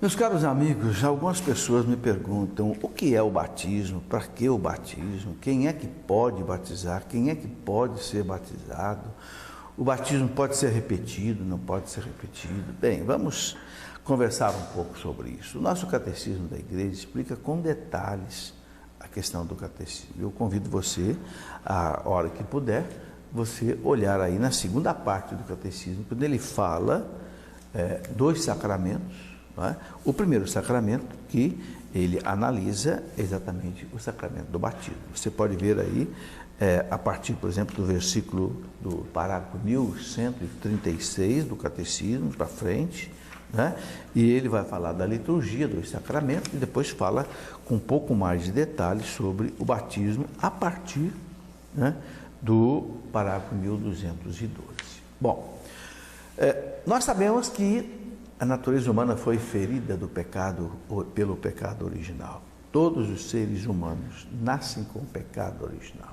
Meus caros amigos, algumas pessoas me perguntam o que é o batismo, para que o batismo, quem é que pode batizar, quem é que pode ser batizado, o batismo pode ser repetido, não pode ser repetido. Bem, vamos conversar um pouco sobre isso. O nosso catecismo da igreja explica com detalhes a questão do catecismo. Eu convido você, a hora que puder, você olhar aí na segunda parte do catecismo, quando ele fala dos sacramentos. O primeiro sacramento que ele analisa exatamente o sacramento do batismo. Você pode ver aí, a partir, por exemplo, do versículo do parágrafo 1136 do catecismo para frente, e ele vai falar da liturgia dos sacramentos e depois fala com um pouco mais de detalhes sobre o batismo a partir do parágrafo 1212. Bom, nós sabemos que a natureza humana foi ferida pelo pecado original. Todos os seres humanos nascem com o pecado original.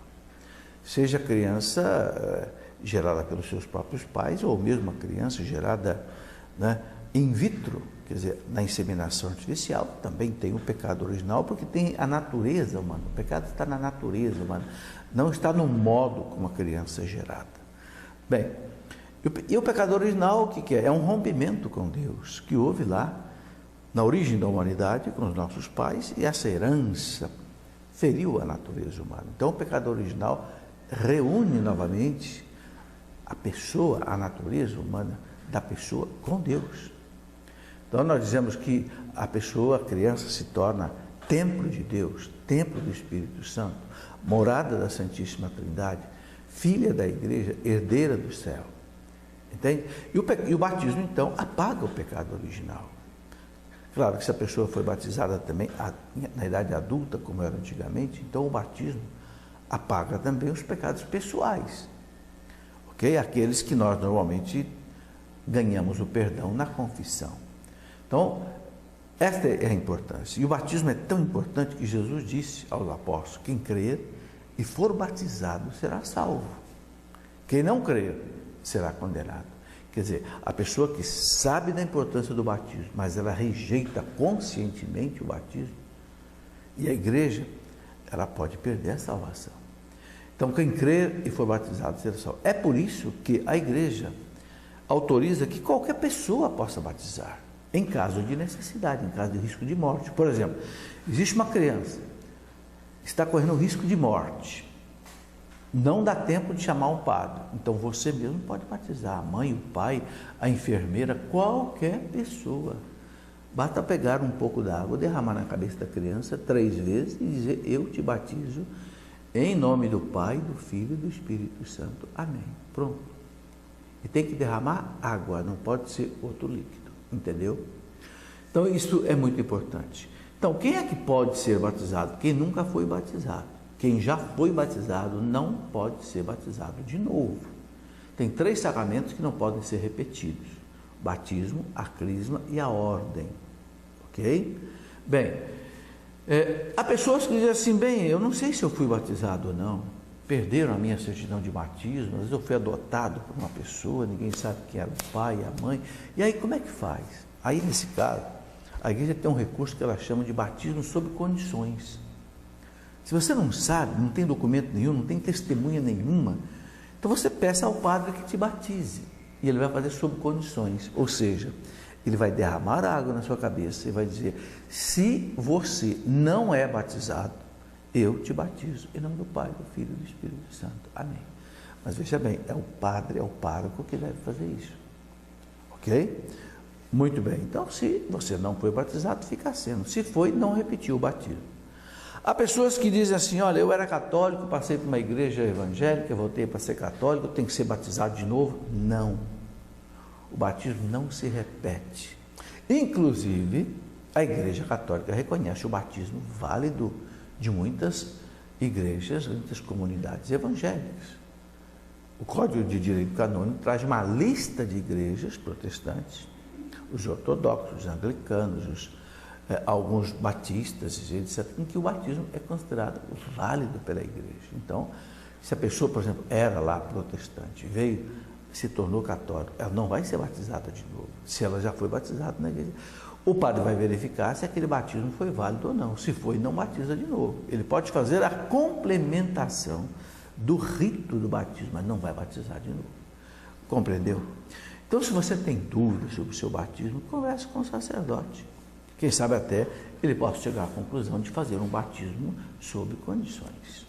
Seja a criança gerada pelos seus próprios pais, ou mesmo a criança gerada in vitro, quer dizer, na inseminação artificial, também tem o pecado original, porque tem a natureza humana. O pecado está na natureza humana, não está no modo como a criança é gerada. Bem, e o pecado original, o que é? É um rompimento com Deus, que houve lá na origem da humanidade, com os nossos pais, e essa herança feriu a natureza humana. Então o pecado original reúne novamente a pessoa, a natureza humana da pessoa com Deus. Então nós dizemos que a pessoa, a criança, se torna templo de Deus, templo do Espírito Santo, morada da Santíssima Trindade, filha da igreja, herdeira do céu. Entende? E o batismo, então, apaga o pecado original. Claro que se a pessoa foi batizada também na idade adulta, como era antigamente, então o batismo apaga também os pecados pessoais. Ok? Aqueles que nós normalmente ganhamos o perdão na confissão. Então, esta é a importância. E o batismo é tão importante que Jesus disse aos apóstolos: quem crer e for batizado será salvo. Quem não crer será condenado. Quer dizer, a pessoa que sabe da importância do batismo, mas ela rejeita conscientemente o batismo, e a igreja, ela pode perder a salvação. Então, quem crer e for batizado será salvo. É por isso que a igreja autoriza que qualquer pessoa possa batizar, em caso de necessidade, em caso de risco de morte. Por exemplo, existe uma criança que está correndo risco de morte, não dá tempo de chamar um padre, então você mesmo pode batizar, a mãe, o pai, a enfermeira, qualquer pessoa. Basta pegar um pouco d'água, derramar na cabeça da criança 3 vezes e dizer: eu te batizo em nome do Pai, do Filho e do Espírito Santo. Amém. Pronto. E tem que derramar água, não pode ser outro líquido, entendeu? Então isso é muito importante. Então quem é que pode ser batizado? Quem nunca foi batizado. Quem já foi batizado não pode ser batizado de novo. Tem 3 sacramentos que não podem ser repetidos: o batismo, a crisma e a ordem. Ok? Bem, há pessoas que dizem assim: bem, eu não sei se eu fui batizado ou não, perderam a minha certidão de batismo, às vezes eu fui adotado por uma pessoa, ninguém sabe quem era o pai e a mãe, e aí como é que faz? Aí nesse caso, a igreja tem um recurso que ela chama de batismo sob condições. Se você não sabe, não tem documento nenhum, não tem testemunha nenhuma, então você peça ao padre que te batize, e ele vai fazer sob condições, ou seja, ele vai derramar água na sua cabeça e vai dizer: se você não é batizado, eu te batizo em nome do Pai, do Filho e do Espírito Santo. Amém. Mas veja bem, é o padre, é o pároco que deve fazer isso. Ok? Muito bem. Então, se você não foi batizado, fica sendo. Se foi, não repetiu o batismo. Há pessoas que dizem assim: olha, eu era católico, passei por uma igreja evangélica, voltei para ser católico, tenho que ser batizado de novo. Não. O batismo não se repete. Inclusive, a igreja católica reconhece o batismo válido de muitas igrejas, muitas comunidades evangélicas. O Código de Direito Canônico traz uma lista de igrejas protestantes, os ortodoxos, os anglicanos, alguns batistas, etc., em que o batismo é considerado válido pela igreja. Então, se a pessoa, por exemplo, era lá protestante, se tornou católica, ela não vai ser batizada de novo, se ela já foi batizada na igreja. O padre vai verificar se aquele batismo foi válido ou não. Se foi, não batiza de novo. Ele pode fazer a complementação do rito do batismo, mas não vai batizar de novo. Compreendeu? Então, se você tem dúvidas sobre o seu batismo, converse com o sacerdote. Quem sabe até ele possa chegar à conclusão de fazer um batismo sob condições.